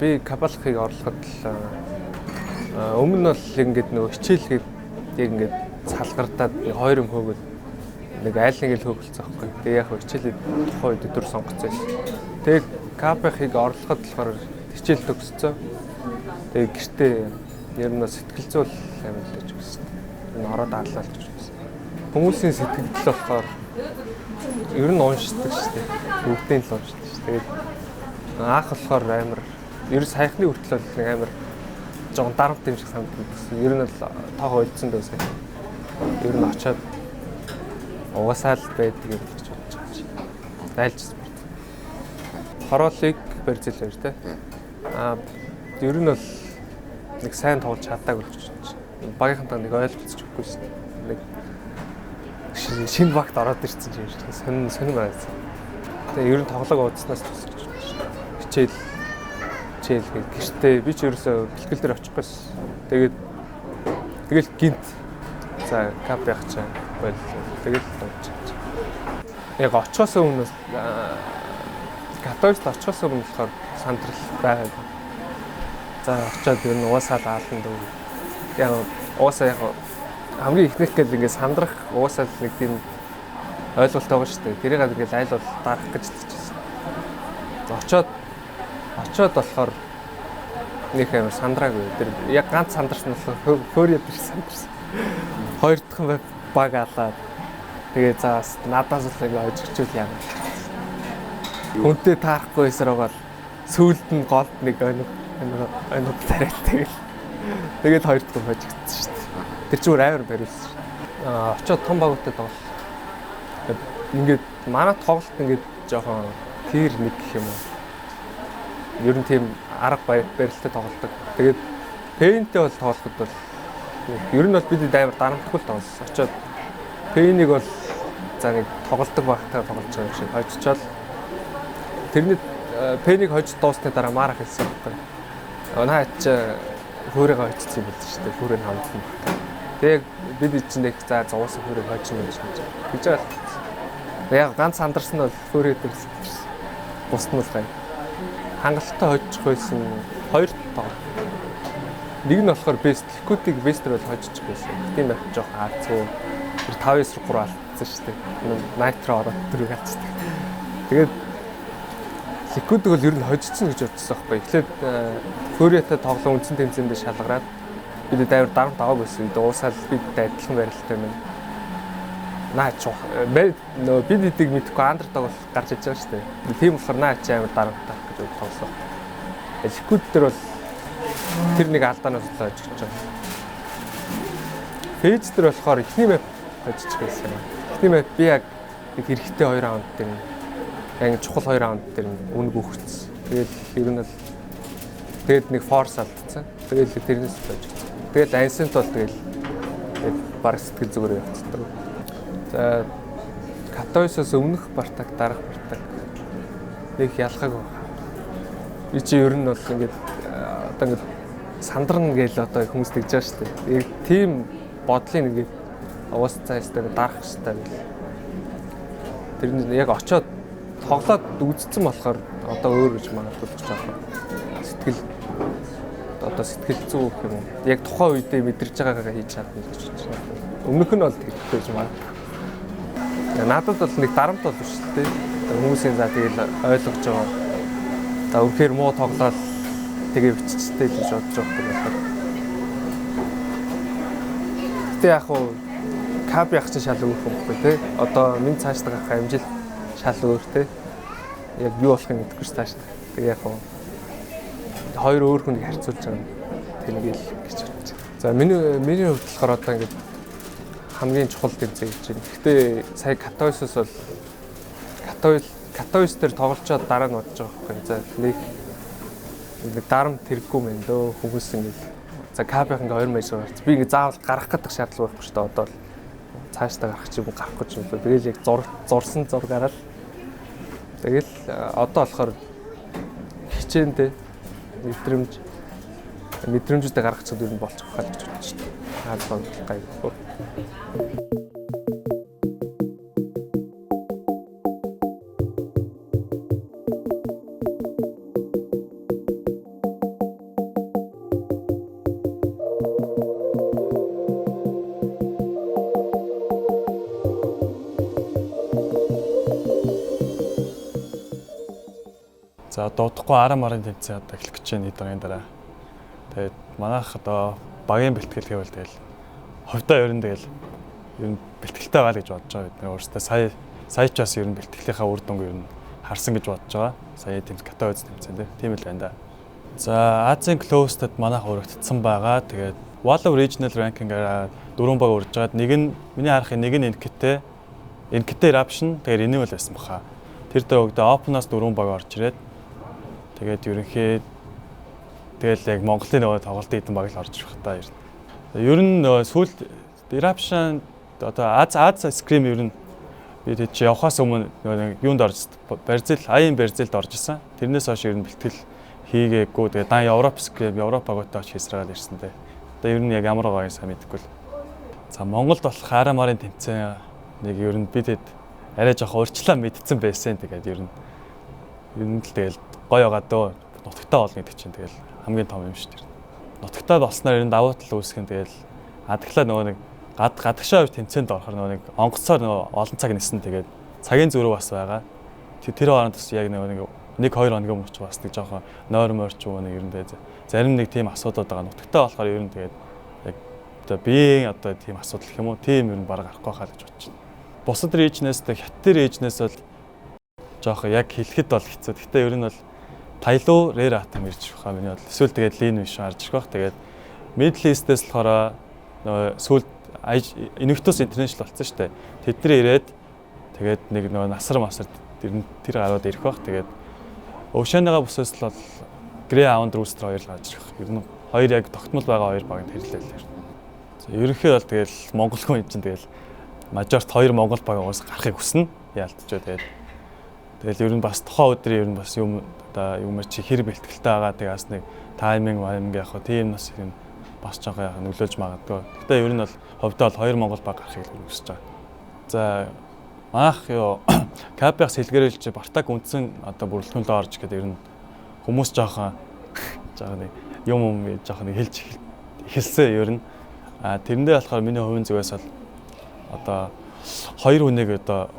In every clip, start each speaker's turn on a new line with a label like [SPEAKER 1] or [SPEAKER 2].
[SPEAKER 1] би Кабалахыг орлоход л өмнө нь бол ингээд нөгөө хичээлгээд яг ингээд салгартаад хоёр юм хөөгөл нэг айл нэг л хөөгөлцсөн байхгүй. Тэгээ яг хичээлээ тухайн үед өдөр сонгоцсон. Тэгээ Кабалахыг орлоход болохоор хичээл төгссөн. Тэгээ гэртээ ер нь сэтгэл зүйн амин л гэж үзсэн. Энэ ороод аллаа л гэж үзсэн. Хүмүүсийн сэтгэл болохоор ер нь уншдаг шүү дээ. Бүгдийн л уншдаг шүү. Тэгээд анх болохоор амар ер нь саяхны хүртэл нэг амар жоон дарамт юм шиг санагддаг гэсэн. Ер нь л тоогоо үлдсэн дөө сая. Ер нь очиод угасаал байдаг юм гэж бодож байгаа чи. Дайлж спорт. Хороолыг барьцэл хоёр те. Ер нь бол нэг сайн тоглож чадаагүй л гэж бодож байна. Багийнхантаа нэг ойлголцож өгөхгүй шүү дээ. Нэг шинэ багт ороод ирсэн юм шиг сонир байна. Тэгээ ер нь тоглоог уудснаас тусч хичээл гээд гэртээ би ч ерөөсөө бэлтгэл дээр очихгүйсэн. Тэгэл гинт за кап явах чаа бол тэгэл дууч. Яг очихоос өмнө Катовicт очихоос өмнө болохоор сандрал байгаад. За очиод ер нь уусаал аална дөө. Яг уусаа яг хамгийн ихнийх гэл ингээд сандрах уусаал нэг тийм ойлголт байгаа шүү дээ. Тэрийг ингээд айл бол дарах гэж хэлчихсэн. За очиод болохоор нэг амар сандраагүй. Тэр яг ганц сандарсан болохоор хөөрөөд ирсэн сандарсан. Хоёр дахь баг алаад тэгээ заас надаас л ингээд хожигчул яа. Хүнтэй таарахгүйсээр байгаа сүүлд нь голд нэг өнөг тариал тэгэл хоёр дахь хожигдсон шүү дээ. Тэр чинь амар бариулсан шүү дээ. Очиод том багуудад тоглох. Ингээд манай тоглолт ингээд жоохон тэр нэг гэх юм уу. Ер нь тийм арга барилтад тоглолдог. Тэгээд пейнтээ бол тоглоход бол ер нь бол бид амар дарамтгүй тоглосон. Очиод пейнийг бол за нэг тоглолдог багтаа тоглож байгаа юм шиг хожичоод тэрний пейнийг хожиж дуусны дараа марах хэлсэн байхгүй. Наа ч хөөрөөгөө хожицсан юм билээ шүү дээ. Хөөрөг хамтсан. Тэгээд бид чинь нэг за зуусаа хөөрөг хожиж гэж байгаа. Яг ганц сандарсан нь бол хөөрөө дээрсэн. Бусд нь гай. Хангалттай хожих байсан хоёр тоо. Нэг нь болохоор бест, ликвидийг бестер бол хожиж байсан. Тийм байх жоох аацгүй. Тэр 5-3 алдсан шүү дээ. Найтро ороод дөрөв алдсан. Тэгээд ликвидийг бол ер нь хожицсон гэж бодсон байхгүй. Эхлээд Фуриатай тоглоом үндсэн тэмцээндээ шалгараад бид дайвар дарамт аваагүй байсан. Дуусаад бид адилхан барилттай байна. Наач нөө бид эдийг мэдхгүй андердог бол гарч иж байгаа шүү дээ. Тийм болохоор наач амар дарамттай гэж бодсон. Ликвид дээр бол тэр нэг алдаанаас л хожиж байгаа. Фейз дээр болохоор эхний мэп хожиж байсан. Эхний мэп би яг хэрэгтэй 2 раунд дээр яг чухал 2 раунд дээр үнэг өгсөн. Тэгээд ер нь бол тэгээд нэг форс алдсан. Тэгээд тэрнээс л хожиж. Тэгээд ансент бол тэгээд баг сэтгэл зүгээр явцдаг. За Катовicоос өмнөх Бартак дараах Бартак нэг ялхаг байна. Би чи ер нь бол ингээд одоо ингээд сандарна гээл одоо хүмүүс тэгж байгаа шүү дээ. Яг тийм бодлын ингээд уус цааштай дарах хэрэгтэй гэл. Тэр нь яг очиод тоглоод үзсэн болохоор одоо өөр гэж магадгүй болж байгаа. Сэтгэл зүй гэх юм уу. Яг тухайн үедээ мэдэрч байгаагаа хийж чадна гэж байна. Өмнөх нь бол тэгдэж байж магадгүй. Надад бол нэг дарамт бол биш шүү дээ. Хүмүүсийн за тэгэл ойлгож байгаа. За үнэхээр муу тоглоод тэгээ биччихтэй гэж бодож байгаа юм байна. Гэтэ яг хуу кап яг чинь шал өөрөх юм бэ те. Одоо минь цаашдаа гарах амжилт шал өөр те. Яг юу болохыг мэдэхгүй ш тааш. Тэгээ яг хуу хоёр өөр хүнийг харьцуулж байгаа юм. Тэнгээл гэж бодож байна. За миний хувьд болохоор одоо ингээд хамгийн чухал тэмцээн гэж байна. Гэхдээ сая Катовicоос бол Катовиц дээр тоглолцоод дараа нь бодож байгаа байхгүй. За нэг дарамт хэрэггүй мэн дөө хүмүүс ингээд за капийнх ингээ 2 мэж гарч би ингээ заавал гарах гэдэг шаардлага байхгүй шүү дээ. Одоо л цаашдаа гарах ч юм уу гарахгүй ч юм уу. Тэгэл яг зурсан зургаараа л тэгэл одоо болохоор хичээндээ мэдрэмжтэй гаргах зүйл нь болчих واخхай гэж бодож шүү дээ. Хаалт гайгүй.
[SPEAKER 2] За одоо удахгүй 10 марын тэмцээн одоо эхлэх гэж байна эдгээр дараа. Тэгээд манайх одоо багийн бэлтгэл гэвэл тэгэл ховдоо ер нь бэлтгэлтэй байгаа л гэж бодож байгаа бид нар өөрсдөө сая ч бас ер нь бэлтгэлийнхаа үр дүнг ер нь харсан гэж бодож байгаа. Сая Катовиц тэмцээн тийм л байна да. За Азийн Closed-д манайх урагдсан байгаа. Тэгээд Valve Regional Ranking-аараа 4 баг урж байгаад нэг нь миний харахын нэг нь NKT Eruption тэгээд Renewal байсан баха. Тэр дээр өгдөө Open-аас 4 баг орж ирээд тэгээд ерөнхийд тэгэл яг Монголын нөгөө тоглолтын хэдэн баг л орж ирэх та ер нь. Ер нь сүүлд Eruption одоо Аз Scream ер нь би тэд чи явхаас өмнө юунд орж Аян Барзилд орж исэн. Тэрнээс хойш ер нь бэлтгэл хийгээгүй. Тэгээд дан Европ Scream Европ багуудаа ч хийсраад ирсэн дээ. Одоо ер нь яг ямар байгаа юм сайн мэдэхгүй л. За Монголд болох хараа марын тэмцээн нэг ер нь би тэд арай жоох урьдчилан мэдсэн байсан. Тэгээд ер нь л тэгэл гоё байгаа дөө. Нутагтаа болно гэдэг чинь тэгэл хамгийн том юм шүү дээ. Нутагтаа болсноор ер нь давуу тал үүсгэн тэгэл адаглаа нөгөө нэг гадагшаа хувь тэмцээнд орохоор нөгөө нэг онгоцоор нөгөө олон цаг нисэн тэгээд цагийн зөрүү бас байгаа. Тэр хооронд бас яг нэг 2 хоногийн өмнө ч бас нэг жоохон нойр морч юу нэг ер нь зарим нэг тийм асуудал байгаа. Нутагтаа болохоор ер нь тэгээд яг одоо биеийн одоо тийм асуудал гэх юм уу тийм ер нь бараг гарахгүй хаа гэж бодож байна. Бусад регионээс хятад регионээс бол жоохон яг хэлэхэд бол хэцүү. Гэхдээ ер нь бол Тайлуу рэр атам ирж байгаа миний бол эсвэл тэгээд лин биш гарч ирэх бах. Тэгээд Middle East-ээс болохоор нөгөө сүүлд Invictus International болсон шүү дээ. Тэдний ирээд тэгээд нэг нөгөө насар тэр гарууд ирэх бах. Тэгээд Oceania-га бусаас л бол Greyhound Rooster хоёр л гарч ирэх. Ер нь хоёр яг тогтмол байгаа хоёр баг тэрлээ л. За ерөнхийдөө бол тэгэл Монгол хүн чинь тэгэл мажорт 2 Монгол баг уус гарахыг хүснэ. Яалтчаа тэгэл ер нь бас тухайн өдрийн ер нь бас юм чи хэр бэлтгэлтэй байгаа тэгээ бас нэг тайминг яг хөө тийм нас юм бас жоохон яг нөлөөлж магадгүй. Гэтэ ер нь бол ховдоо 2 Монгол баг гарахыг хүсэж байгаа. За манайх КПХ сэлгэрэлж Бартак үндсэн одоо бүрэлдэхүүнлөө орж гэдэг ер нь хүмүүс жоохон нэг юм жоохон нэг хэлж эхэлсэн ер нь. Тэрэндээ болохоор миний хувийн зүгээс бол одоо 2 хүнийг одоо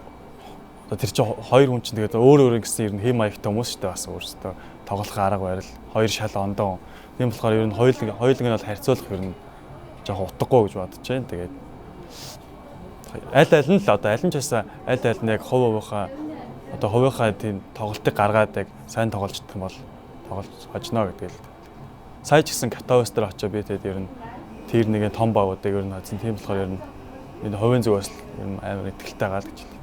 [SPEAKER 2] тэр чинь 2 хүн чинь тэгээд өөр гэсэн ер нь хэм маягтай хүмүүс шүү дээ бас өөрсдөө тоглох арга барил 2 шал ондоо. Тийм болохоор ер нь хоёуланг нь бол харьцуулах ер нь жоохон утгагүй гэж бодож байна. Тэгээд аль нь л одоо аль нь ч байсан аль нь яг хувийнхаа тийм тоглолтыг гаргаад яг сайн тоглож чадах юм бол тоглож хожно гэдэг л. Сая ч гэсэн Катовиц дээр очиж би тэгээд ер нь тэр нэгэн том багуудыг ер нь хазсан. Тийм болохоор ер нь хувийн зүгээс ер нь амар ихтэй байгаа л гэж.